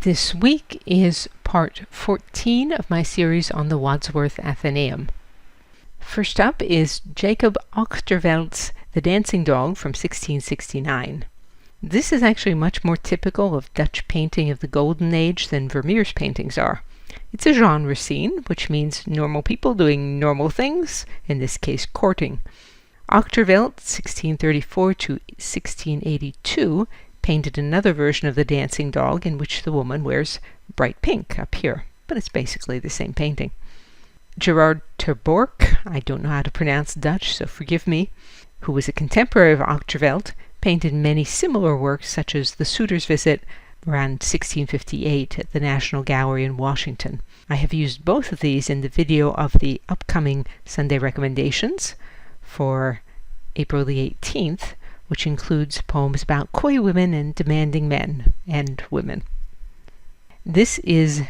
This week is part 14 of my series on the Wadsworth Atheneum. First up is Jacob Ochterveldt's The Dancing Dog from 1669. This is actually much more typical of Dutch painting of the Golden Age than Vermeer's paintings are. It's a genre scene, which means normal people doing normal things, in this case courting. Ochterveldt, 1634 to 1682, painted another version of the dancing dog in which the woman wears bright pink up here, but it's basically the same painting. Gerard ter Borch, I don't know how to pronounce Dutch, so forgive me, who was a contemporary of Ochterveldt, painted many similar works such as The Suitor's Visit around 1658 at the National Gallery in Washington. I have used both of these in the video of the upcoming Sunday recommendations for April the 18th, which includes poems about coy women and demanding men and women. This is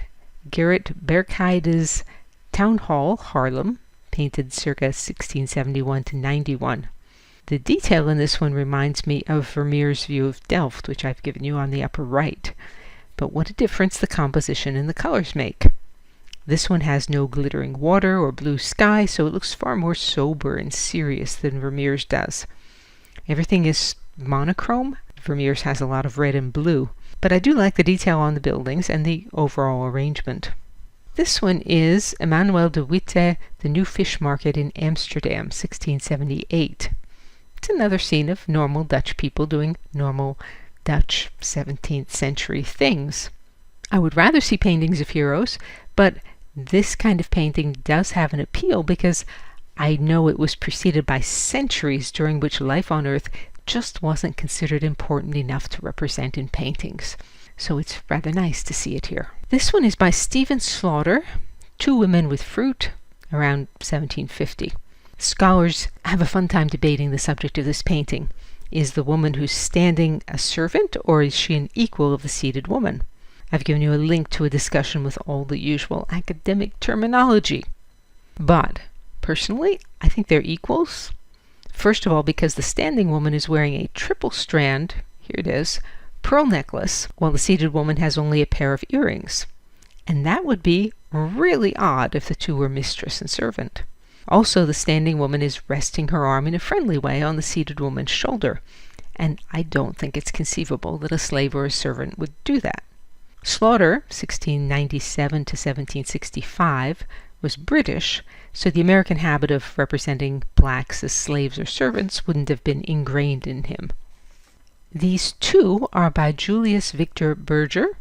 Gerrit Bergheide's Town Hall, Haarlem, painted circa 1671 to 91. The detail in this one reminds me of Vermeer's view of Delft, which I've given you on the upper right. But what a difference the composition and the colors make. This one has no glittering water or blue sky, so it looks far more sober and serious than Vermeer's does. Everything is monochrome. Vermeer's has a lot of red and blue, but I do like the detail on the buildings and the overall arrangement. This one is Emmanuel de Witte, The New Fish Market in Amsterdam, 1678. It's another scene of normal Dutch people doing normal Dutch 17th century things. I would rather see paintings of heroes, but this kind of painting does have an appeal because I know it was preceded by centuries during which life on Earth just wasn't considered important enough to represent in paintings. So it's rather nice to see it here. This one is by Stephen Slaughter, Two Women with Fruit, around 1750. Scholars have a fun time debating the subject of this painting. Is the woman who's standing a servant, or is she an equal of the seated woman? I've given you a link to a discussion with all the usual academic terminology. But personally, I think they're equals. First of all, because the standing woman is wearing a triple strand, here it is, pearl necklace, while the seated woman has only a pair of earrings. And that would be really odd if the two were mistress and servant. Also, the standing woman is resting her arm in a friendly way on the seated woman's shoulder, and I don't think it's conceivable that a slave or a servant would do that. Slaughter, 1697 to 1765, was British, so the American habit of representing blacks as slaves or servants wouldn't have been ingrained in him. These two are by Julius Victor Berger,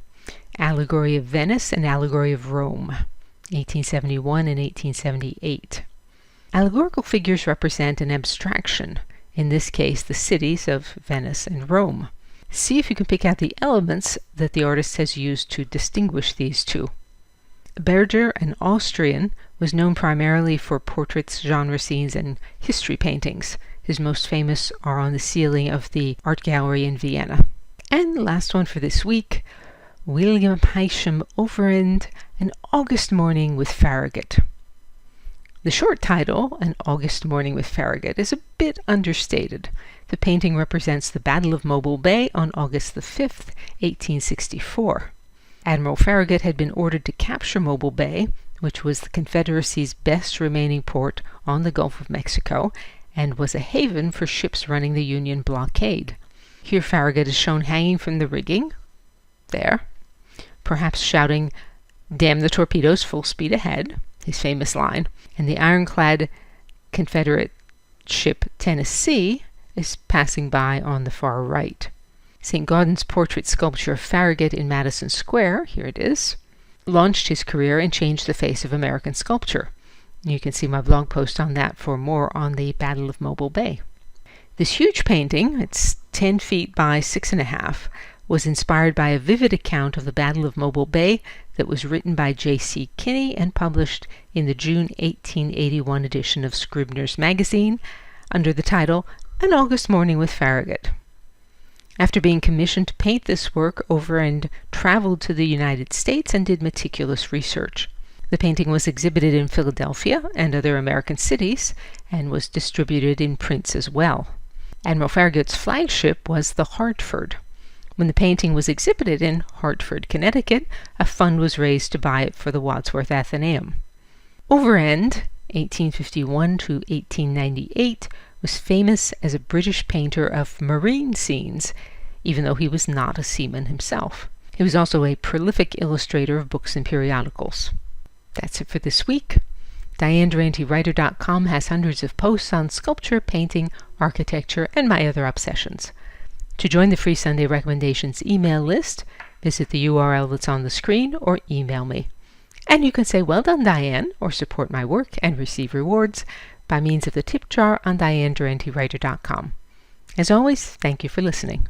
Allegory of Venice and Allegory of Rome, 1871 and 1878. Allegorical figures represent an abstraction, in this case the cities of Venice and Rome. See if you can pick out the elements that the artist has used to distinguish these two. Berger, an Austrian, was known primarily for portraits, genre scenes, and history paintings. His most famous are on the ceiling of the art gallery in Vienna. And the last one for this week, William Hysham Overend, An August Morning with Farragut. The short title, An August Morning with Farragut, is a bit understated. The painting represents the Battle of Mobile Bay on August the 5th, 1864. Admiral Farragut had been ordered to capture Mobile Bay, which was the Confederacy's best remaining port on the Gulf of Mexico, and was a haven for ships running the Union blockade. Here Farragut is shown hanging from the rigging, there, perhaps shouting, "Damn the torpedoes, full speed ahead," his famous line, and the ironclad Confederate ship Tennessee is passing by on the far right. St. Gaudens's portrait sculpture of Farragut in Madison Square, here it is, launched his career and changed the face of American sculpture. You can see my blog post on that for more on the Battle of Mobile Bay. This huge painting, it's 10 feet by 6.5, was inspired by a vivid account of the Battle of Mobile Bay that was written by J.C. Kinney and published in the June 1881 edition of Scribner's Magazine under the title An August Morning with Farragut. After being commissioned to paint this work, Overend traveled to the United States and did meticulous research. The painting was exhibited in Philadelphia and other American cities, and was distributed in prints as well. Admiral Farragut's flagship was the Hartford, When the painting was exhibited in Hartford, Connecticut, a fund was raised to buy it for the Wadsworth Atheneum. Overend, 1851 to 1898, was famous as a British painter of marine scenes, even though he was not a seaman himself. He was also a prolific illustrator of books and periodicals. That's it for this week. DianeDuranteWriter.com has hundreds of posts on sculpture, painting, architecture, and my other obsessions. To join the free Sunday Recommendations email list, visit the URL that's on the screen or email me. And you can say, "Well done, Diane," or support my work and receive rewards by means of the tip jar on DianeDuranteWriter.com. As always, thank you for listening.